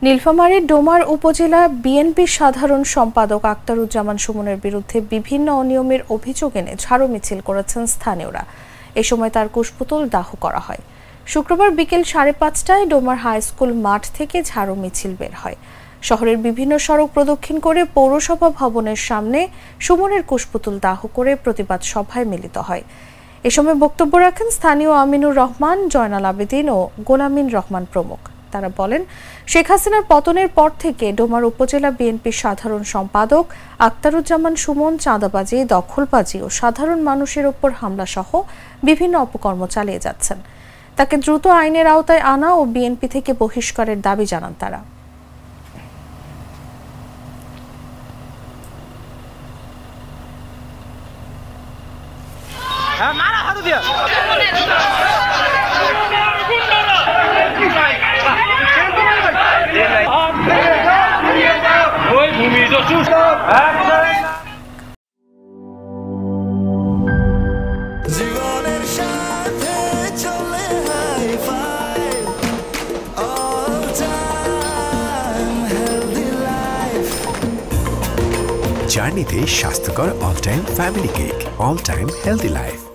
নীলফামারীর ডোমার উপজেলা বিএনপির সাধারণ সম্পাদক আক্তারুজ্জামান সুমনের বিরুদ্ধে বিভিন্ন অনিয়মের অভিযোগ এনে ঝাড়ু মিছিল করেছেন স্থানীয়রা। এ সময় তার কুশপুতল দাহ করা হয়। শুক্রবার বিকেল 5:30টায় ডোমার হাই স্কুল মাঠ থেকে ঝাড়ু মিছিল বের হয়। শহরের বিভিন্ন সড়ক প্রদক্ষিণ করে পৌরসভা ভবনের সামনে সুমনের কুশপুতল দাহ করে প্রতিবাদ সভায় মিলিত হয়। এ সময় বক্তব্য রাখেন স্থানীয় আমিনুর রহমান, জয়নাল আবেদিন ও গোলামিন রহমান প্রমুখ। তারা বলেন, শেখ হাসিনার পতনের পর থেকে ডোমার উপজেলা বিএনপির সাধারণ সম্পাদক আক্তারুজ্জামান সুমন চাঁদাবাজি, দখলবাজি ও সাধারণ মানুষের ওপর হামলা সহ বিভিন্ন অপকর্ম চালিয়ে যাচ্ছেন। তাকে দ্রুত আইনের আওতায় আনা ও বিএনপি থেকে বহিষ্কারের দাবি জানান তারা। জীবনের সাথে চলে hi-fi, all time healthy life। জার্নিতে স্বাস্থ্যকর all time family cake, all time healthy life.